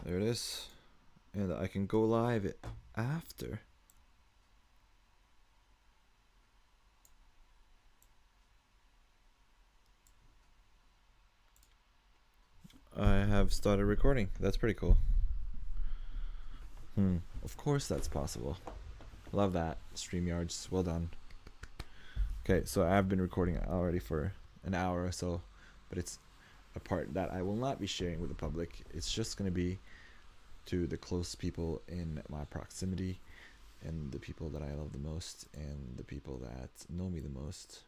There it is. And I can go live after. I have started recording. That's pretty cool. Of course that's possible. Love that. StreamYards. Well done. Okay, so I've been recording already for an hour or so, but it's a part that I will not be sharing with the public. It's just going to be to the close people in my proximity and the people that I love the most and the people that know me the most.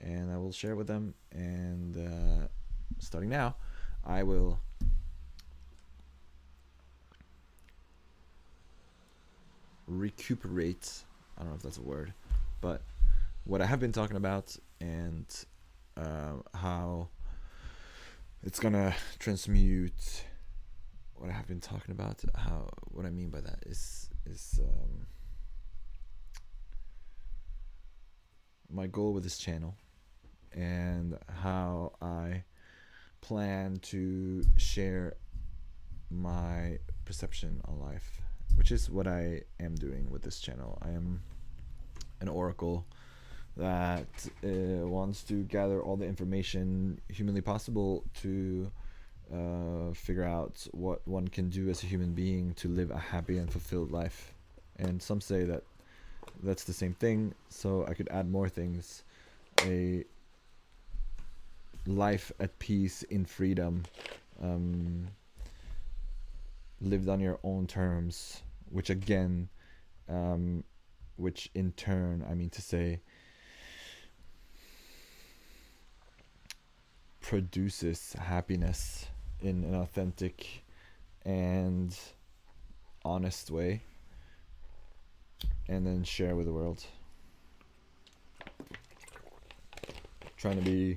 And I will share with them. And starting now, I will recuperate. I don't know if that's a word, but what I have been talking about and how it's gonna transmute what I have been talking about. How what I mean by that is my goal with this channel and how I plan to share my perception on life, which is what I am doing with this channel. I am an oracle that wants to gather all the information humanly possible to figure out what one can do as a human being to live a happy and fulfilled life. And some say that that's the same thing, so I could add more things. A life at peace in freedom, lived on your own terms, which again, which in turn, I mean to say, produces happiness in an authentic and honest way, and then share with the world. Trying to be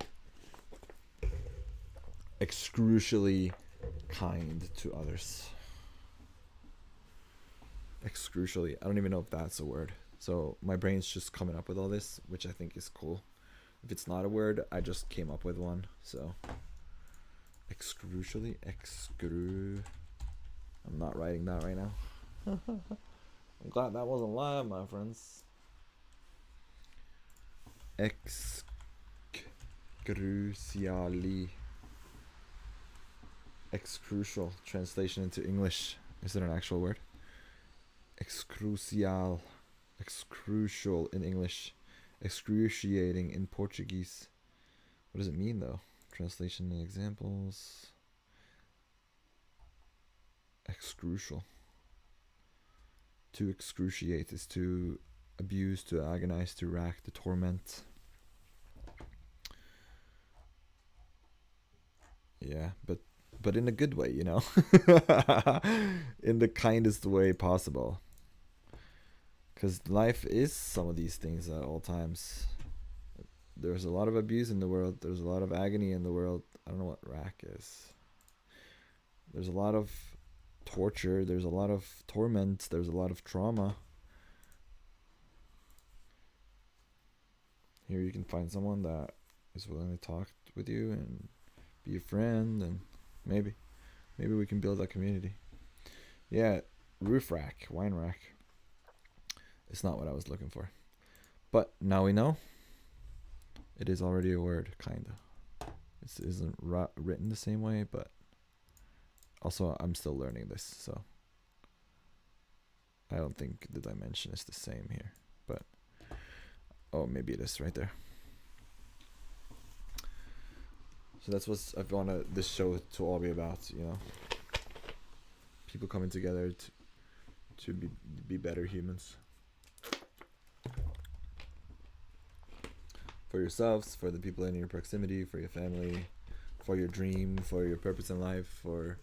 excrucially kind to others. Excrucially. I don't even know if that's a word. So my brain's just coming up with all this, which I think is cool. If it's not a word, I just came up with one. So excrucially, I'm not writing that right now. I'm glad that wasn't live, my friends. Excrucially. Excrucial. Translation into English. Is it an actual word? Excrucial. Excrucial in English. Excruciating in Portuguese. What does it mean though? Translation and examples. Excrucial. To excruciate is to abuse, to agonize, to rack, to torment. Yeah, but in a good way, you know. In the kindest way possible. Because life is some of these things at all times. There's a lot of abuse in the world. There's a lot of agony in the world. I don't know what rack is. There's a lot of torture. There's a lot of torment. There's a lot of trauma. Here you can find someone that is willing to talk with you and be a friend, and maybe we can build a community. Yeah, roof rack, wine rack. It's not what I was looking for. But now we know. It is already a word, kinda. It isn't written the same way, but also I'm still learning this, so I don't think the dimension is the same here. But oh, maybe it is right there. So that's what I want this show to all be about, you know. People coming together to be better humans. For yourselves, for the people in your proximity, for your family, for your dream, for your purpose in life, for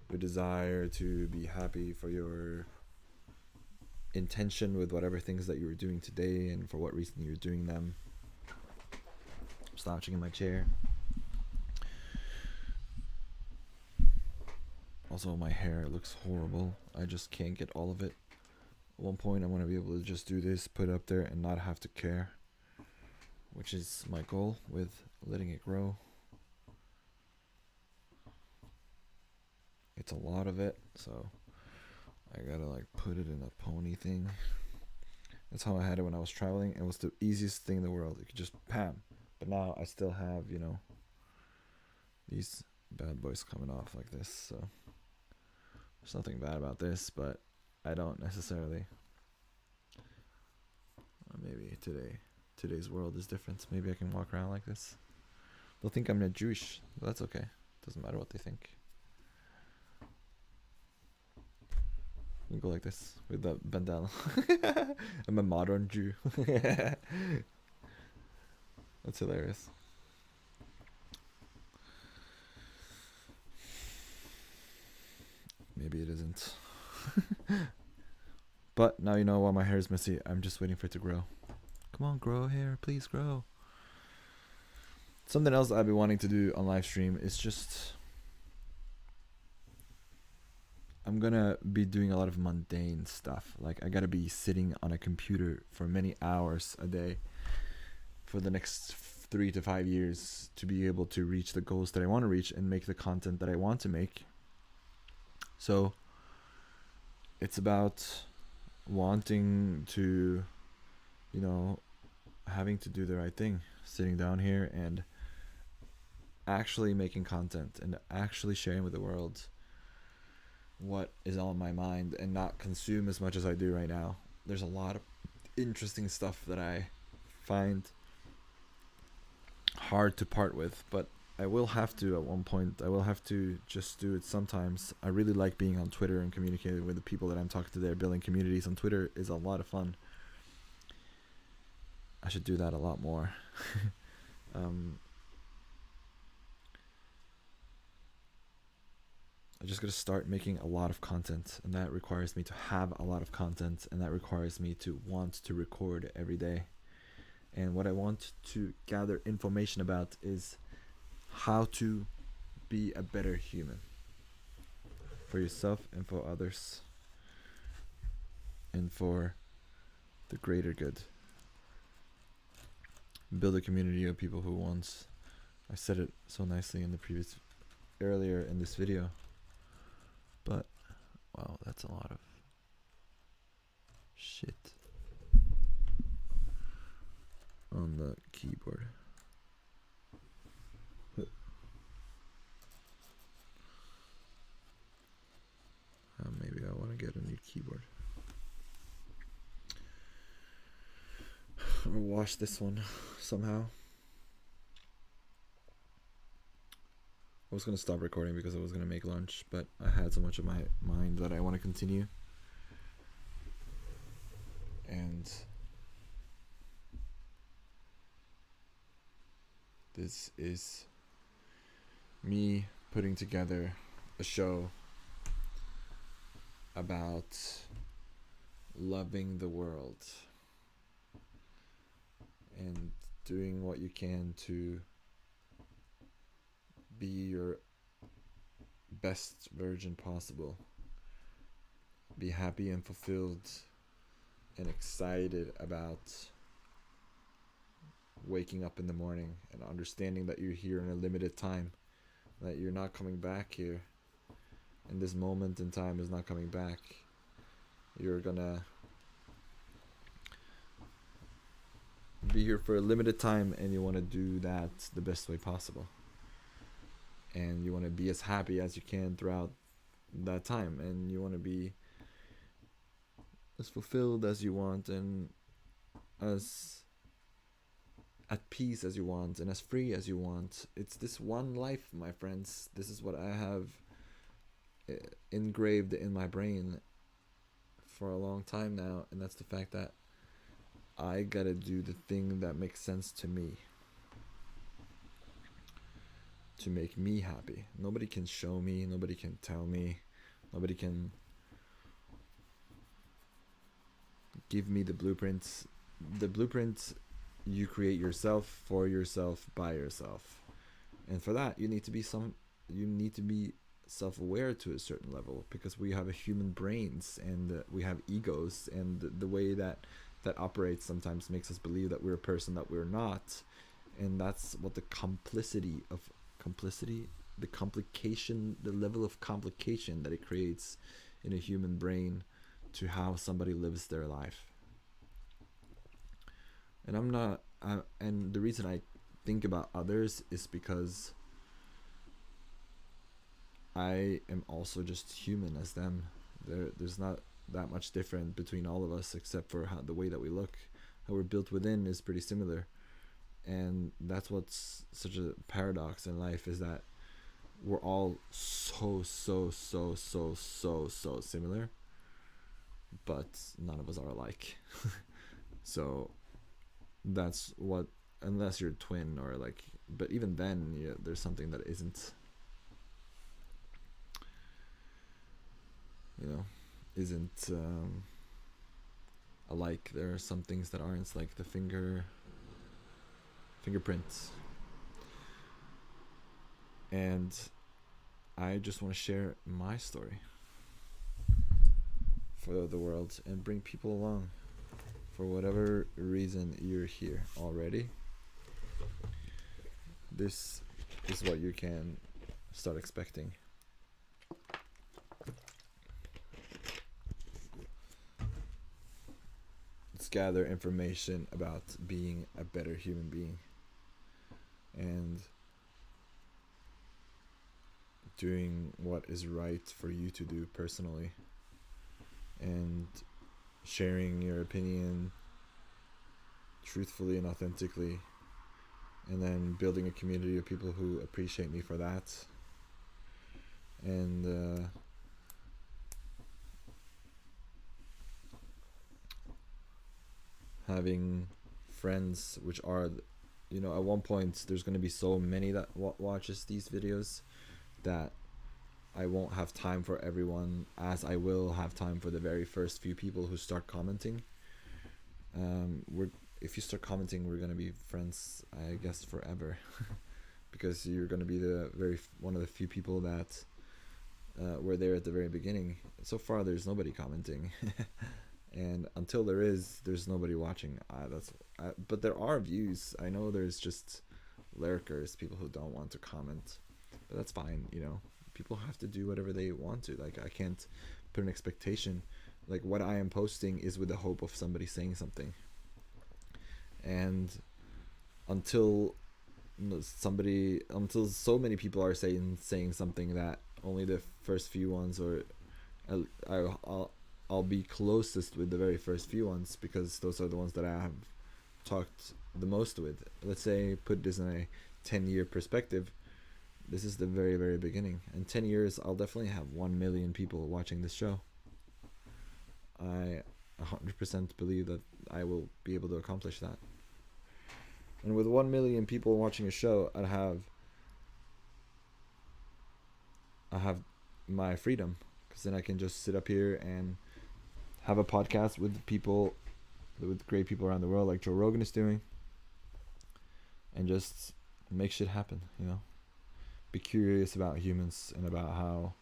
your desire to be happy, for your intention with whatever things that you were doing today and for what reason you're doing them. I'm slouching in my chair. Also, my hair looks horrible. I just can't get all of it. At one point, I want to be able to just do this, put it up there, and not have to care. Which is my goal with letting it grow. It's a lot of it, so I gotta like put it in a pony thing. That's how I had it when I was traveling. It was the easiest thing in the world. You could just pam. But now I still have, these bad boys coming off like this. So there's nothing bad about this, but I don't necessarily. Maybe today's world is different. Maybe I can walk around like this. They'll think I'm not Jewish. But that's okay. Doesn't matter what they think. You go like this with the bandana. I'm a modern Jew. That's hilarious. Maybe it isn't. But now you know why my hair is messy. I'm just waiting for it to grow. Come on, grow hair. Please grow. Something else I've been wanting to do on live stream is just... I'm gonna be doing a lot of mundane stuff. Like, I gotta be sitting on a computer for many hours a day for the next 3 to 5 years to be able to reach the goals that I want to reach and make the content that I want to make. So it's about wanting to, having to do the right thing, sitting down here and actually making content and actually sharing with the world what is on my mind and not consume as much as I do right now. There's a lot of interesting stuff that I find hard to part with, but I will have to at one point. I will have to just do it sometimes. I really like being on Twitter and communicating with the people that I'm talking to there. Building communities on Twitter is a lot of fun. I should do that a lot more. I just gotta start making a lot of content, and that requires me to have a lot of content, and that requires me to want to record every day. And what I want to gather information about is how to be a better human for yourself and for others and for the greater good. Build a community of people who want. I said it so nicely in the earlier in this video. But, wow, that's a lot of shit on the keyboard. Maybe I want to get a new keyboard. Or wash this one somehow. I was going to stop recording because I was going to make lunch, but I had so much of my mind that I want to continue. And this is me putting together a show about loving the world and doing what you can to be your best version possible. Be happy and fulfilled and excited about waking up in the morning and understanding that you're here in a limited time, that you're not coming back here, and this moment in time is not coming back. You're gonna be here for a limited time, and you want to do that the best way possible. And you want to be as happy as you can throughout that time, and you want to be as fulfilled as you want and as at peace as you want and as free as you want. It's this one life, my friends. This is what I have engraved in my brain for a long time now, and that's the fact that I gotta do the thing that makes sense to me, to make me happy. Nobody can show me, nobody can tell me, nobody can give me the blueprints. The blueprints you create yourself, for yourself, by yourself. And for that you need to be self-aware to a certain level, because we have a human brains and we have egos, and the way that operates sometimes makes us believe that we're a person that we're not. And that's what the complicity the complication, the level of complication that it creates in a human brain to how somebody lives their life. And and the reason I think about others is because I am also just human as them. There's not that much different between all of us, except for how the way that we look, how we're built within is pretty similar. And that's what's such a paradox in life, is that we're all so similar, but none of us are alike. So that's what, unless you're a twin or like, but even then, yeah, there's something that isn't, isn't alike. There are some things that aren't, like the fingerprints. And I just want to share my story for the world and bring people along. For whatever reason you're here already, this is what you can start expecting. Let's gather information about being a better human being and doing what is right for you to do personally, and sharing your opinion truthfully and authentically, and then building a community of people who appreciate me for that, and having friends, which are, at one point there's going to be so many that watches these videos that I won't have time for everyone, as I will have time for the very first few people who start commenting. If you start commenting, we're gonna be friends, I guess, forever, because you're gonna be one of the few people that were there at the very beginning. So far, there's nobody commenting, and until there's nobody watching. But there are views. I know there's just lurkers, people who don't want to comment, but that's fine. People have to do whatever they want to. Like, I can't put an expectation. Like, what I am posting is with the hope of somebody saying something. And until so many people are saying something that only the first few ones, or I'll be closest with the very first few ones, because those are the ones that I have talked the most with. Let's say, put this in a 10-year perspective. This is the very, very beginning. In 10 years, I'll definitely have 1 million people watching this show. I 100% believe that I will be able to accomplish that. And with 1 million people watching a show, I have my freedom, because then I can just sit up here and have a podcast with great people around the world, like Joe Rogan is doing, and just make shit happen. Be curious about humans and about how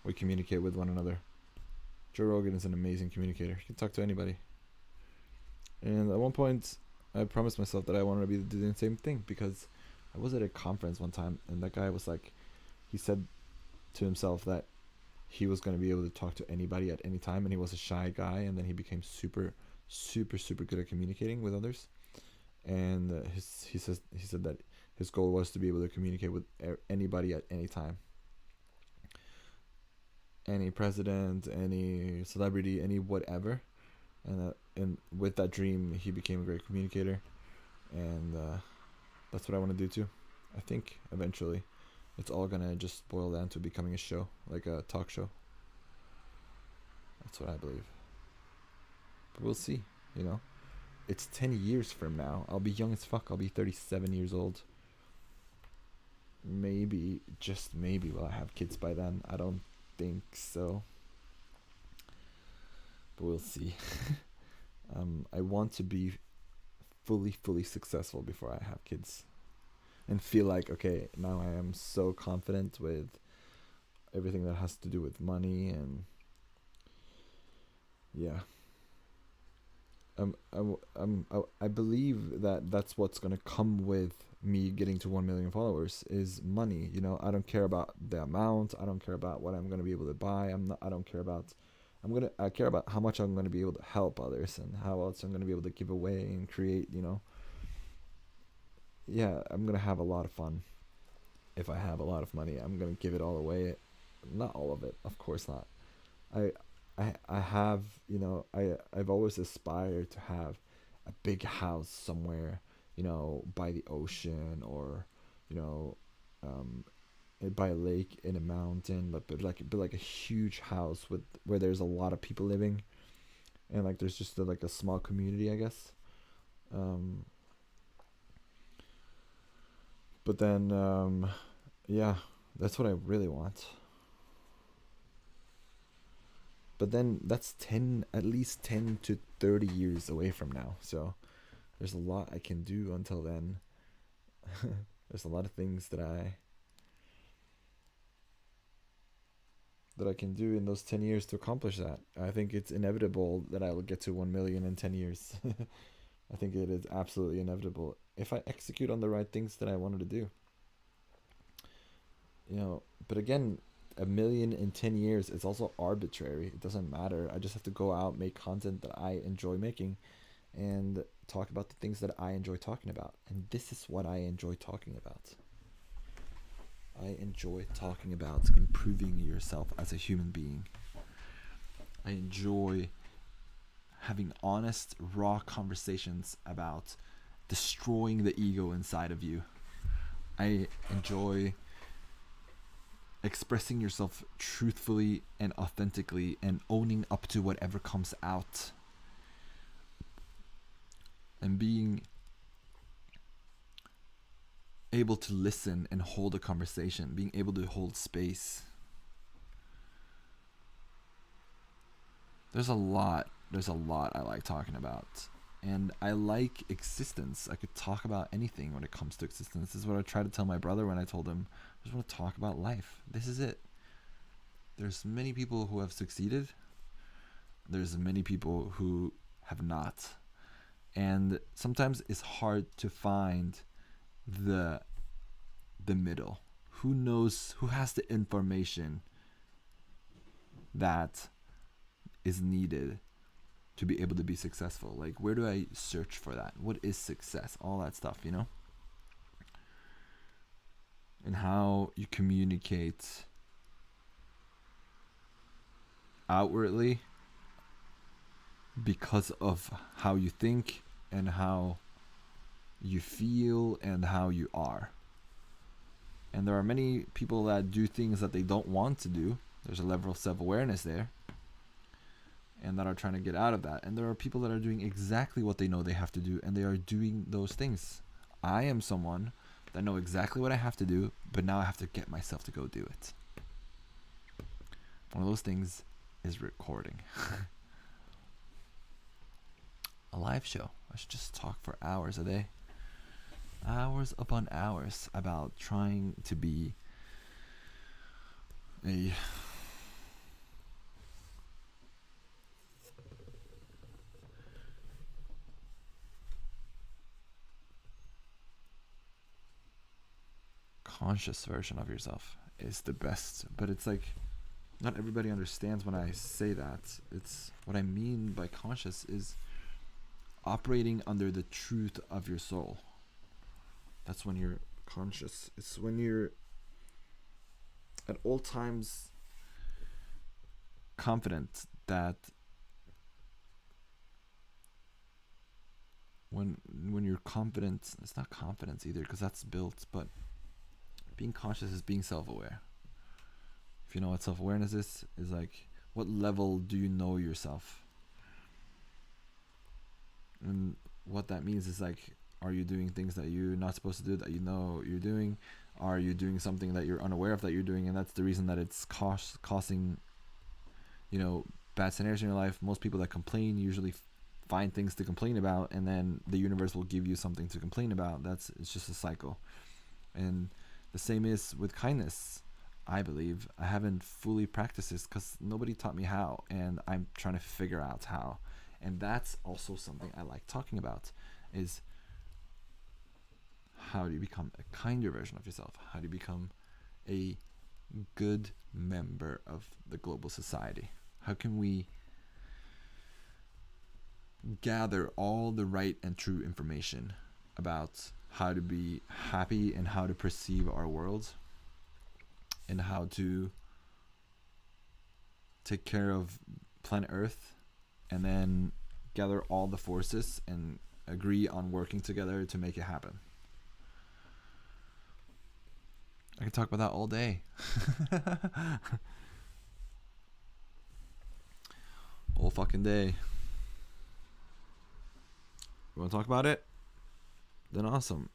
we communicate with one another. Joe Rogan is an amazing communicator. He can talk to anybody. And at one point, I promised myself that I wanted to do the same thing, because I was at a conference one time, and that guy was like, he said to himself that he was going to be able to talk to anybody at any time, and he was a shy guy, and then he became super good at communicating with others. And he said that his goal was to be able to communicate with anybody at any time, any president, any celebrity, any whatever. And with that dream, he became a great communicator, and that's what I want to do too. I think eventually it's all gonna just boil down to becoming a show, like a talk show. That's what I believe. But we'll see. It's 10 years from now. I'll be young as fuck. I'll be 37 years old. Maybe, just maybe, will I have kids by then? I don't think so. But we'll see. I want to be fully successful before I have kids. And feel like, okay, now I am so confident with everything that has to do with money, and yeah. I believe that that's what's gonna come with me getting to 1 million followers is money. You know, I don't care about the amount. I don't care about what I'm gonna be able to buy. I'm not. I don't care about. I care about how much I'm gonna be able to help others and how else I'm gonna be able to give away and create. You know, yeah, I'm gonna have a lot of fun. If I have a lot of money, I'm gonna give it all away. Not all of it, of course not. I I have, you know, I've always aspired to have a big house somewhere, you know, by the ocean or, you know, um, by a lake in a mountain, but like a huge house with where there's a lot of people living and like there's just like a small community, I guess. Um, but then yeah, that's what I really want. But then that's 10, at least 10 to 30 years away from now. So there's a lot I can do until then. There's a lot of things that I can do in those 10 years to accomplish that. I think it's inevitable that I will get to 1 million in 10 years. I think it is absolutely inevitable if I execute on the right things that I wanted to do. You know, but again, a million in 10 years is also arbitrary. It doesn't matter. I just have to go out, make content that I enjoy making, and talk about the things that I enjoy talking about. And this is what I enjoy talking about. I enjoy talking about improving yourself as a human being. I enjoy having honest, raw conversations about destroying the ego inside of you. I enjoy expressing yourself truthfully and authentically and owning up to whatever comes out and being able to listen and hold a conversation, being able to hold space. There's a lot I like talking about. And I like existence. I could talk about anything when it comes to existence. This is what I tried to tell my brother when I told him I just want to talk about life. This is it. There's many people who have succeeded. There's many people who have not. And sometimes it's hard to find the middle. Who knows, who has the information that is needed to be able to be successful? Like, where do I search for that? What is success? All that stuff, you know? And how you communicate outwardly because of how you think and how you feel and how you are. And there are many people that do things that they don't want to do. There's a level of self-awareness there. And that are trying to get out of that. And there are people that are doing exactly what they know they have to do, and they are doing those things. I am someone that know exactly what I have to do, but now I have to get myself to go do it. One of those things is recording. A live show. I should just talk for hours a day. Hours upon hours about trying to be a conscious version of yourself is the best. But it's like, not everybody understands when I say that. It's what I mean by conscious is operating under the truth of your soul. That's when you're conscious. It's when you're at all times confident that when you're confident, it's not confidence either because that's built, but being conscious is being self-aware. If you know what self-awareness is like, what level do you know yourself? And what that means is like, are you doing things that you're not supposed to do that you know you're doing? Are you doing something that you're unaware of that you're doing, and that's the reason that it's causing, you know, bad scenarios in your life? Most people that complain usually find things to complain about, and then the universe will give you something to complain about. It's just a cycle. And the same is with kindness. I believe I haven't fully practiced this because nobody taught me how, and I'm trying to figure out how. And that's also something I like talking about, is how do you become a kinder version of yourself? How do you become a good member of the global society? How can we gather all the right and true information about how to be happy and how to perceive our world and how to take care of planet Earth, and then gather all the forces and agree on working together to make it happen? I can talk about that all day. All fucking day. You want to talk about it? Then awesome.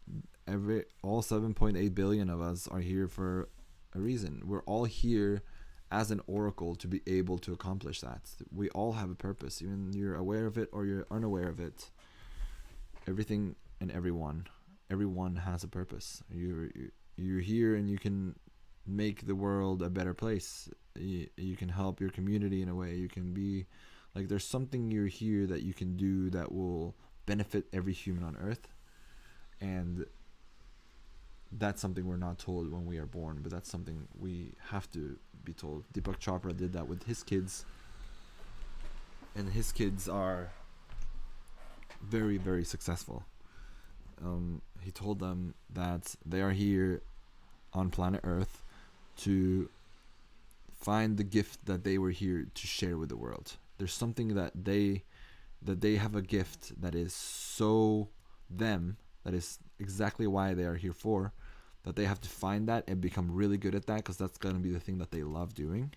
All 7.8 billion of us are here for a reason. We're all here as an oracle to be able to accomplish that. We all have a purpose, even you're aware of it or you're unaware of it. Everything and everyone has a purpose. You're here and you can make the world a better place. You can help your community in a way. You can be like, there's something you're here that you can do that will benefit every human on earth. And that's something we're not told when we are born, but that's something we have to be told. Deepak Chopra did that with his kids, and his kids are very, very successful. He told them that they are here on planet Earth to find the gift that they were here to share with the world. There's something that they have a gift that is so them, that is exactly why they are here for, that they have to find that and become really good at that, because that's going to be the thing that they love doing.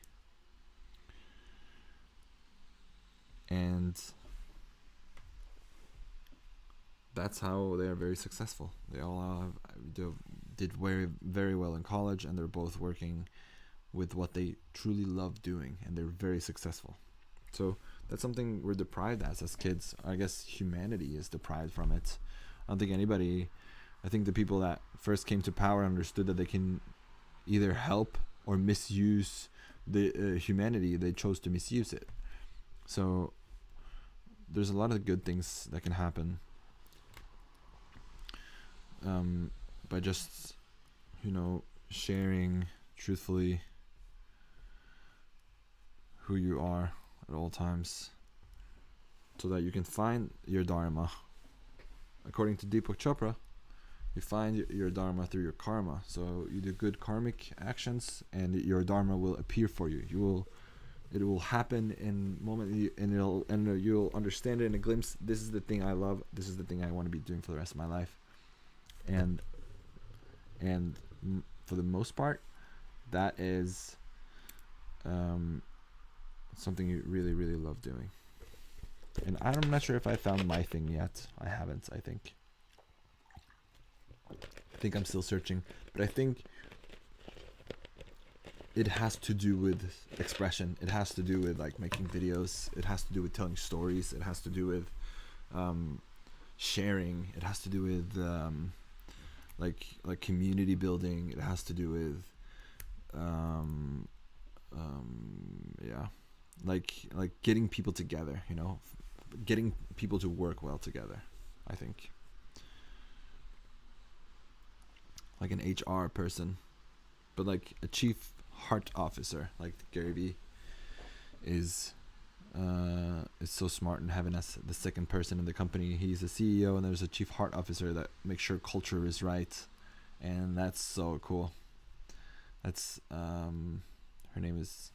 And that's how they are very successful. They all did very, very well in college, and they're both working with what they truly love doing, and they're very successful. So that's something we're deprived as kids. I guess humanity is deprived from it. I don't think anybody, I think the people that first came to power understood that they can either help or misuse the humanity. They chose to misuse it. So there's a lot of good things that can happen by just, sharing truthfully who you are at all times, so that you can find your dharma. According to Deepak Chopra, you find your dharma through your karma. So you do good karmic actions, and your dharma will appear for you. It will happen in moment, and you'll understand it in a glimpse. This is the thing I love. This is the thing I want to be doing for the rest of my life. And for the most part, that is something you really, really love doing. And I'm not sure if I found my thing yet. I haven't, I think. I'm still searching. But I think it has to do with expression. It has to do with like making videos. It has to do with telling stories. It has to do with sharing. It has to do with like community building. It has to do with like getting people together, getting people to work well together. I think like an HR person, but like a chief heart officer, like Gary Vee is so smart in having us the second person in the company. He's a CEO, and there's a chief heart officer that makes sure culture is right, and that's so cool. That's her name is,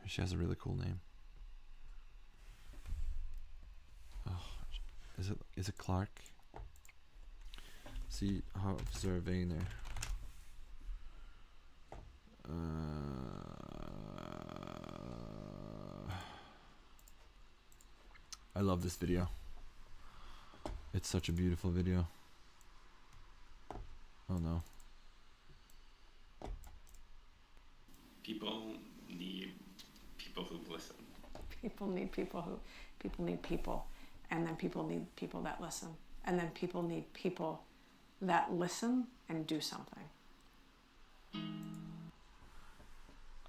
she has a really cool name. Oh, is it Clark? See, Officer Vayner. I love this video. It's such a beautiful video. Oh no. People need people who listen. People need people, and then people need people that listen, and then people need people that listen and do something.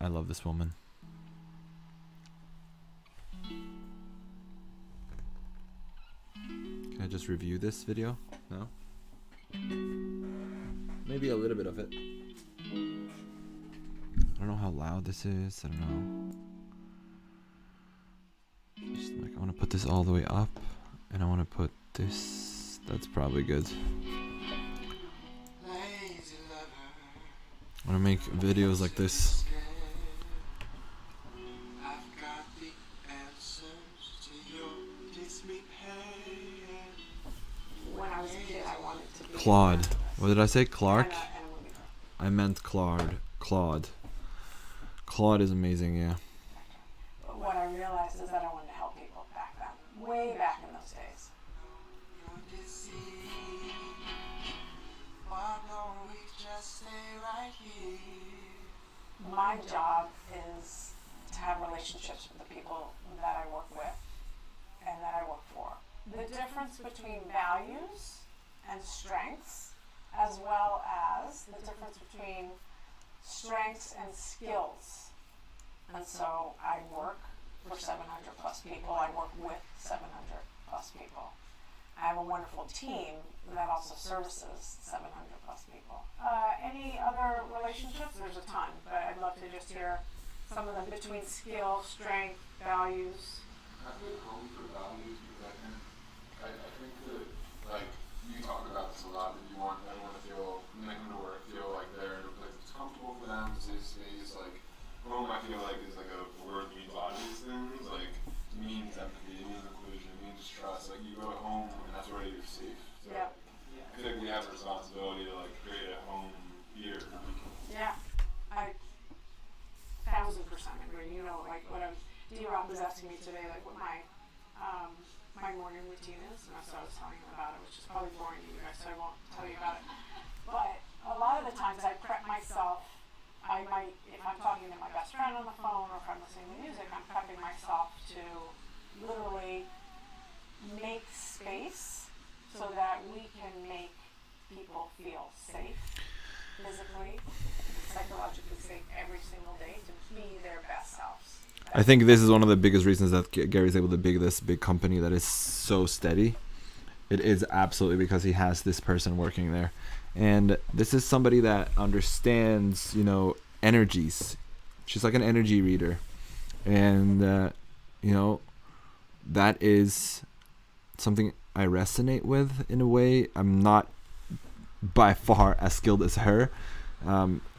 I love this woman. I just review this video? No? Maybe a little bit of it. I don't know how loud this is. I don't know. Just like, I want to put this all the way up, and I want to put this. That's probably good. I want to make videos like this. When I was a kid, I wanted to be Claude. What did I say? Clark? and a movie star. I meant Claude. Claude. Claude is amazing, yeah. But what I realized is that I wanted to help people back then, way back in those days. My job is to have relationships with the people that I work with and that I work for. The difference between values and strengths, as well as the difference between strengths and skills. And so I work for 700 plus people. I work with 700 plus people. I have a wonderful team that also services 700 plus people. Any other relationships? There's a ton, but I'd love to just hear some of them between skill, strength, values. I think home for values because I think that like you talk about this a lot that you want everyone to feel when they come to work feel like they're in a place that's comfortable for them, safe space. Like home I feel like is like a word that means a lot of these things. Like it means empathy, it means inclusion, it means trust. Like you go to home and that's where you're safe. So Yeah. I feel like we have a responsibility to like create a home here for people. Yeah, I 1000% agree. You know, like what D-Rob was asking me today, like what my morning routine is, and so I was telling him about it, which is probably boring to you guys, so I won't tell you about it. But a lot of the times I prep myself. I might, if I'm talking to my best friend on the phone or if I'm listening to music, I'm prepping myself to literally make space so that we can make people feel safe, physically, psychologically safe every single day to be their best selves. I think this is one of the biggest reasons that Gary's able to build this big company that is so steady. It is absolutely because he has this person working there. And this is somebody that understands, you know, energies. She's like an energy reader. And, you know, that is something I resonate with in a way. I'm not by far as skilled as her.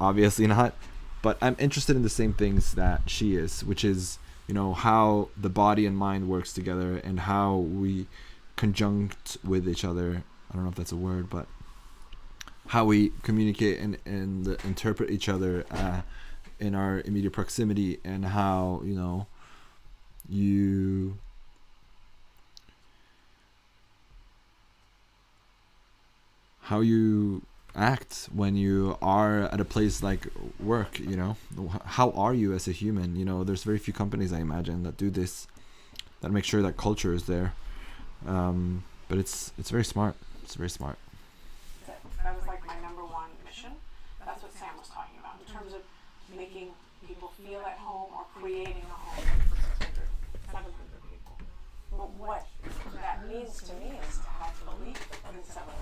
Obviously not. But I'm interested in the same things that she is, which is, you know, how the body and mind works together and how we conjunct with each other. I don't know if that's a word, but how we communicate and interpret each other in our immediate proximity, and how, you know, how you act when you are at a place like work, you know. How are you as a human? You know, there's very few companies, I imagine, that do this, that make sure that culture is there. But it's very smart. It's very smart. That was like my number one mission. That's what Sam was talking about in terms of making people feel at home or creating a home for 600, 700 people. But what that means to me is to have belief in 700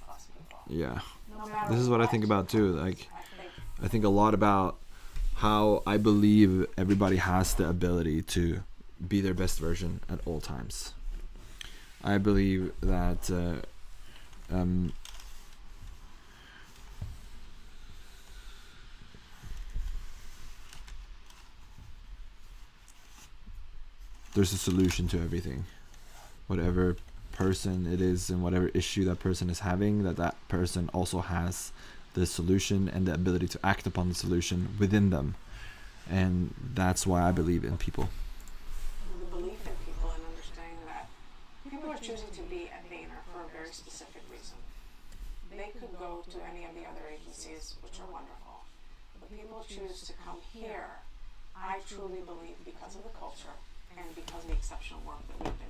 plus people. Yeah. No matter This is what I think about too. Like, I think a lot about how I believe everybody has the ability to be their best version at all times. I believe that there's a solution to everything. Whatever person it is and whatever issue that person is having, that person also has the solution and the ability to act upon the solution within them. And that's why I believe in people. The belief in people and understanding that people are choosing to be at Vayner for a very specific reason. They could go to any of the other agencies, which are wonderful, but people choose to come here, I truly believe, because of the culture and because of the exceptional work that we've been.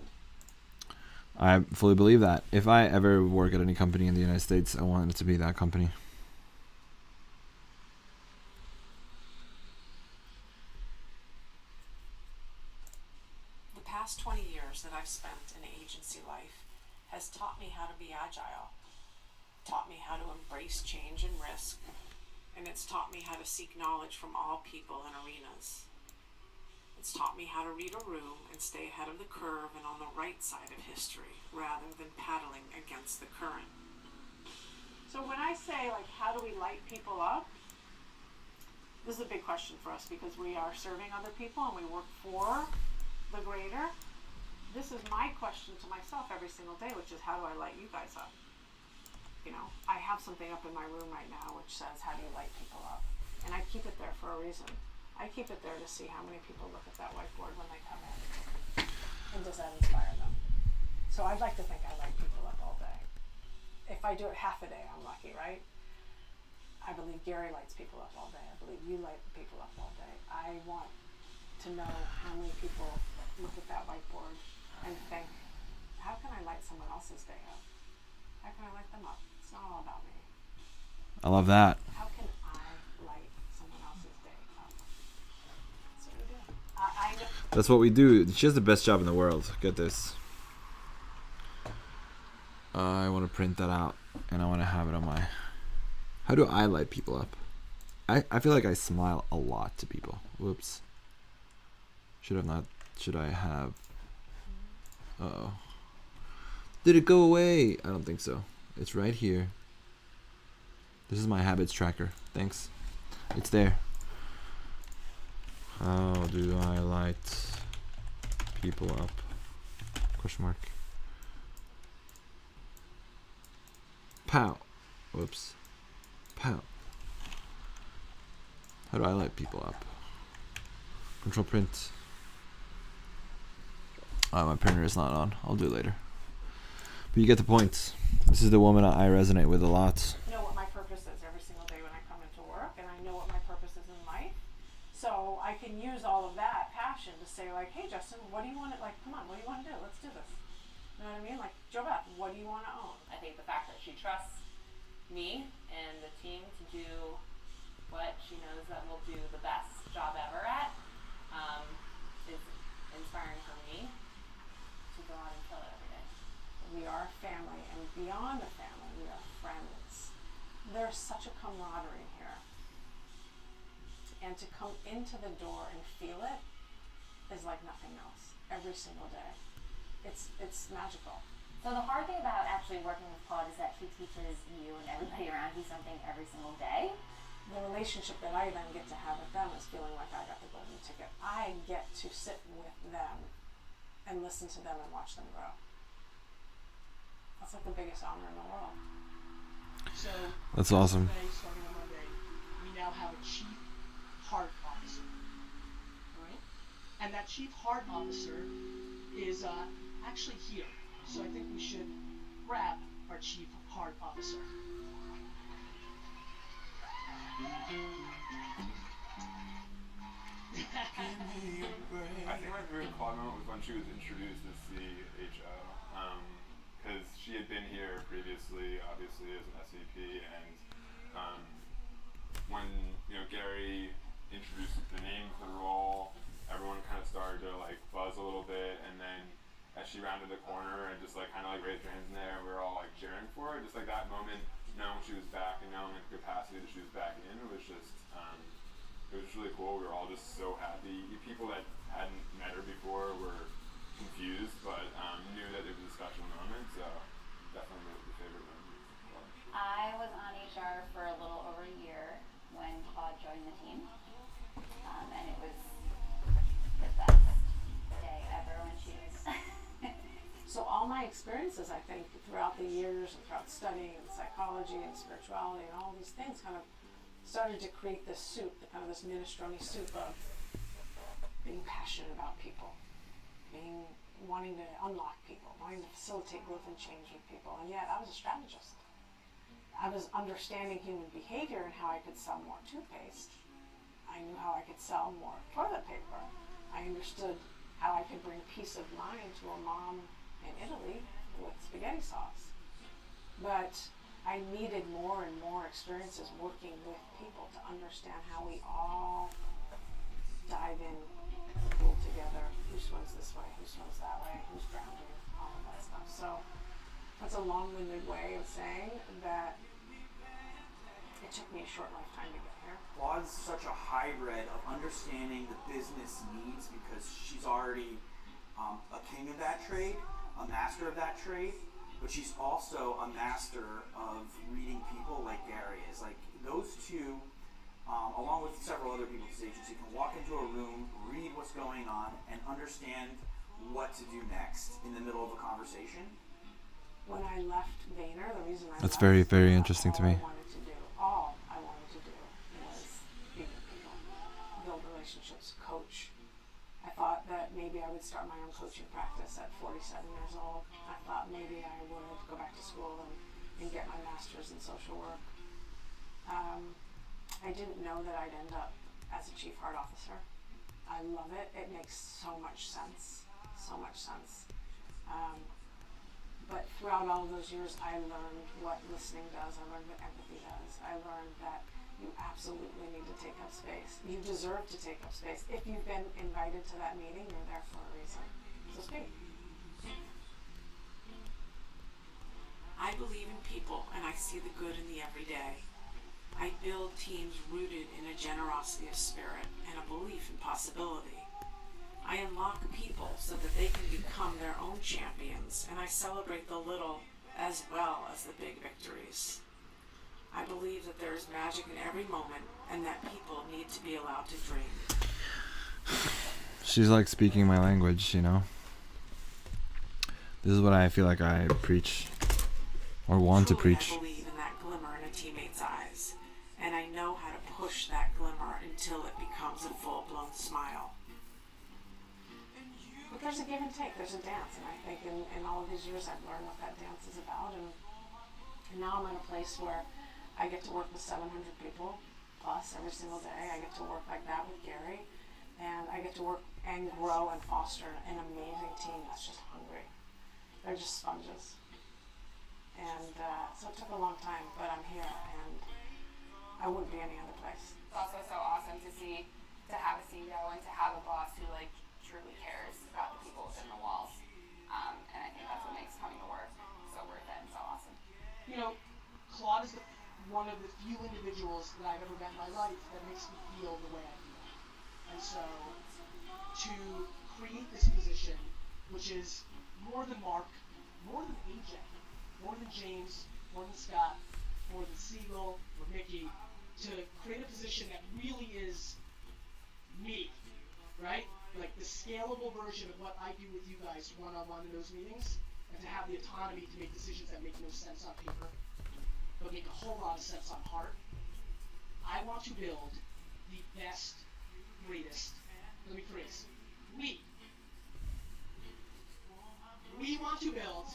I fully believe that. If I ever work at any company in the United States, I want it to be that company. The past 20 years that I've spent in agency life has taught me how to be agile, taught me how to embrace change and risk, and it's taught me how to seek knowledge from all people and arenas. It's taught me how to read a room and stay ahead of the curve and on the right side of history rather than paddling against the current. So when I say, like, how do we light people up? This is a big question for us because we are serving other people and we work for the greater. This is my question to myself every single day, which is, how do I light you guys up? You know, I have something up in my room right now which says, how do you light people up? And I keep it there for a reason. I keep it there to see how many people look at that whiteboard when they come in. And does that inspire them? So I'd like to think I light people up all day. If I do it half a day, I'm lucky, right? I believe Gary lights people up all day. I believe you light people up all day. I want to know how many people look at that whiteboard and think, how can I light someone else's day up? How can I light them up? It's not all about me. I love that. How can I light someone else's day up? That's what we do. I know. That's what we do. She has the best job in the world. Get this. I want to print that out and I want to have it on my... How do I light people up? I feel like I smile a lot to people. Whoops. Should I have... Uh-oh. Did it go away? I don't think so. It's right here. This is my habits tracker. Thanks. It's there. How do I light people up? Question mark. Pow. Whoops. Pow. How do I light people up? Control print. My printer is not on. I'll do it later. But you get the point. This is the woman I resonate with a lot. Know what my purpose is every single day when I come into work, and I know what my purpose is in life. So I can use all of that passion to say, like, hey, Justin, what do you want to, like, come on, what do you want to do? Let's do this. You know what I mean? Like, Jobette, what do you want to own? I think the fact that she trusts me and the team to do what she knows that we'll do the best job ever at is inspiring for me to go out and kill it every day. We are a family, and beyond a family, we are friends. There's such a camaraderie here. And to come into the door and feel it is like nothing else every single day. It's magical. So the hard thing about actually working with Claude is that he teaches you and everybody around you something every single day. The relationship that I then get to have with them is feeling like I got the golden ticket. I get to sit with them and listen to them and watch them grow. That's like the biggest honor in the world. So That's awesome. today, starting on Monday, we now have a chief heart officer. Alright? And that chief heart officer is actually here. So I think we should grab our chief heart officer. I think my favorite Claude moment was when she was introduced as CHO, because she had been here previously, obviously as an SVP, and when Gary introduced the name for the role, everyone kind of started to like buzz a little bit, and then as she rounded the corner and just like kind of like raised her hands in there, we were all like cheering for her. Just like that moment, knowing she was back and knowing the capacity that she was back in, it was just really cool. We were all just so happy. People that hadn't met her before were confused, but knew that it was a special moment. So definitely the favorite moment. I was on HR for a little over a year when Claude joined the team, and it was the best day ever when she was. So all my experiences, I think, throughout the years and throughout studying and psychology and spirituality and all these things kind of started to create this soup, kind of this minestrone soup of being passionate about people, wanting to unlock people, wanting to facilitate growth and change with people. And yet I was a strategist. I was understanding human behavior and how I could sell more toothpaste. I knew how I could sell more toilet paper. I understood how I could bring peace of mind to a mom in Italy with spaghetti sauce. But I needed more and more experiences working with people to understand how we all dive in, pull together, who swims this way, who swims that way, who's drowning, all of that stuff. So That's a long-winded way of saying that it took me a short lifetime to get here. Claude's such a hybrid of understanding the business needs because she's already a king of that trade, a master of that trade, but she's also a master of reading people like Gary is. Like those two, along with several other people at this agency, can walk into a room, read what's going on, and understand what to do next in the middle of a conversation. When I left Vayner, the reason I That's left very, is very that interesting to me. all I wanted to do was be with people, build relationships, coach. I thought that maybe I would start my own coaching practice at 47 years old. I thought maybe I would go back to school and get my master's in social work. I didn't know that I'd end up as a chief heart officer. I love it. It makes so much sense. So much sense. But throughout all of those years, I learned what listening does. I learned what empathy does. I learned that you absolutely need to take up space. You deserve to take up space. If you've been invited to that meeting, you're there for a reason. So speak. I believe in people and I see the good in the everyday. I build teams rooted in a generosity of spirit and a belief in possibility. I unlock people so that they can become their own champions, and I celebrate the little as well as the big victories. I believe that there is magic in every moment and that people need to be allowed to dream. She's like speaking my language, you know. This is what I feel like I preach or want to Truly, preach. I believe in that glimmer in a teammate's eyes, and I know how to push that glimmer until it becomes a full-blown smile. But there's a give and take. There's a dance. And I think in all of these years, I've learned what that dance is about. And now I'm in a place where I get to work with 700 people plus every single day. I get to work like that with Gary. And I get to work and grow and foster an amazing team that's just hungry. They're just sponges. And so it took a long time, but I'm here. And I wouldn't be any other place. It's also so awesome to see, to have a CEO and to have a boss who like truly cares about the people within the walls. And I think that's what makes coming to work so worth it and so awesome. You know, Claude is one of the few individuals that I've ever met in my life that makes me feel the way I feel. And so, to create this position, which is more than Mark, more than AJ, more than James, more than Scott, more than Siegel, or Mickey, to create a position that really is me, right? Like the scalable version of what I do with you guys one-on-one in those meetings, and to have the autonomy to make decisions that make no sense on paper, but make a whole lot of sense on heart. I want to build the best, greatest, let me phrase, we want to build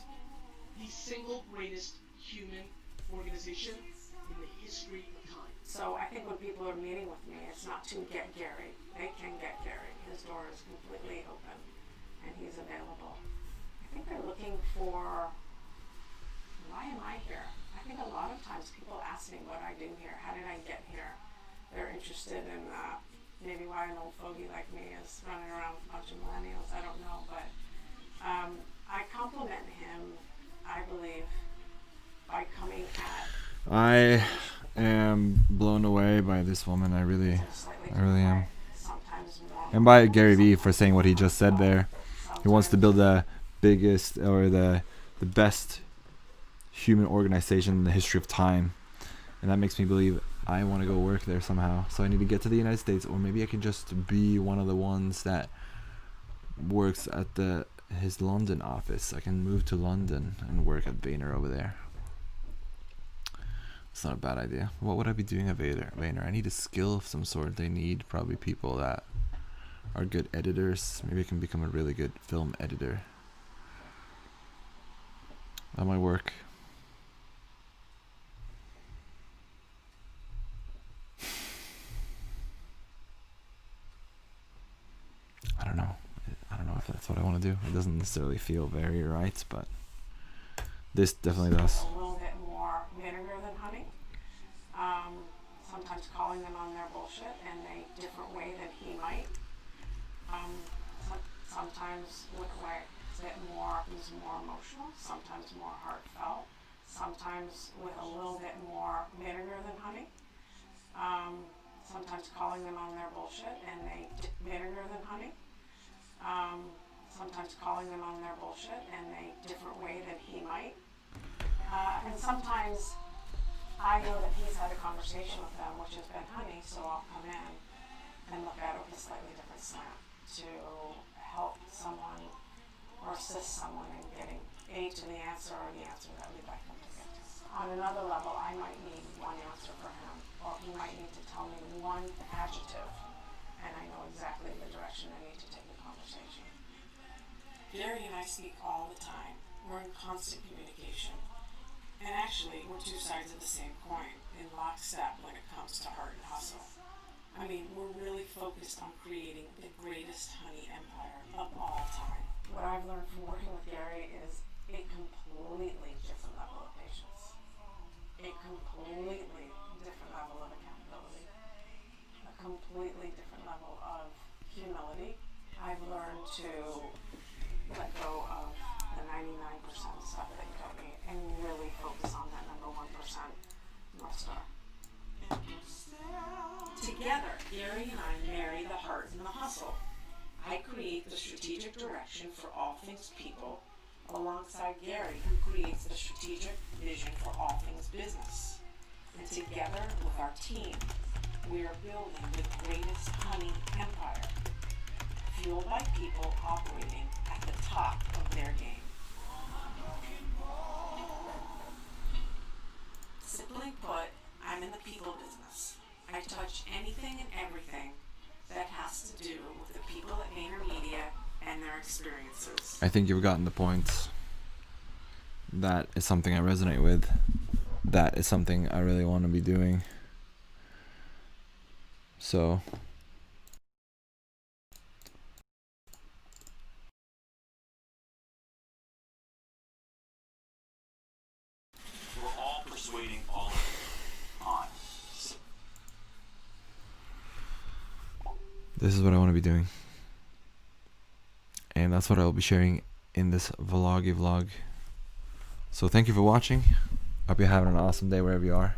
the single greatest human organization in the history of time. So I think when people are meeting with me, it's not to get Gary. They can get Gary. His door is completely open and he's available. I think they're looking for, why am I here? I think a lot of times people ask me what I do here. How did I get here? They're interested in maybe why an old fogey like me is running around with a bunch of millennials. I don't know, but I compliment him, I believe, by coming at I am blown away by this woman. I really am. sometimes more. And by Gary Vee for saying what he just said there. He wants to build the biggest or the best human organization in the history of time. And that makes me believe I want to go work there somehow. So I need to get to the United States, or maybe I can just be one of the ones that works at his London office. I can move to London and work at Vayner over there. It's not a bad idea. What would I be doing at Vayner? I need a skill of some sort. They need probably people that are good editors. Maybe I can become a really good film editor. That might work. I don't know. I don't know if that's what I want to do. It doesn't necessarily feel very right, but this definitely does. A little bit more vinegar than honey. Sometimes calling them on their bullshit in a different way than he might. Sometimes get more, is more emotional, sometimes more heartfelt, sometimes with a little bit more vinegar than honey. Sometimes calling them on their bullshit and they vinegar than honey. Sometimes calling them on their bullshit in a different way than he might. And sometimes I know that he's had a conversation with them, which has been honey, so I'll come in and look at it with a slightly different slant to help someone or assist someone in getting to the answer or the answer that we'd like them to get to. On another level, I might need one answer for him, or he might need to tell me one adjective, and I know exactly the direction I need to take the conversation. Gary and I speak all the time. We're in constant communication. And actually, we're two sides of the same coin, in lockstep when it comes to heart and hustle. I mean, we're really focused on creating the greatest honey empire of all time. What I've learned from working with Gary is a completely different level of patience, a completely different level of accountability, a completely different level of humility. I've learned to let go of the 99% stuff that you taught me and really focus on that number 1% North Star. Together, Gary and I marry the heart and the hustle. I create the strategic direction for all things people, alongside Gary, who creates the strategic vision for all things business. And together with our team, we are building the greatest honey empire, fueled by people operating at the top of their game. Simply put, I'm in the people business. I touch anything and everything that has to do with the people at VaynerMedia and their experiences. I think you've gotten the point. That is something I resonate with. That is something I really want to be doing. So We're all persuading all on. this is what I want to be doing. And that's what I'll be sharing in this vloggy vlog. So thank you for watching. Hope you're having an awesome day wherever you are.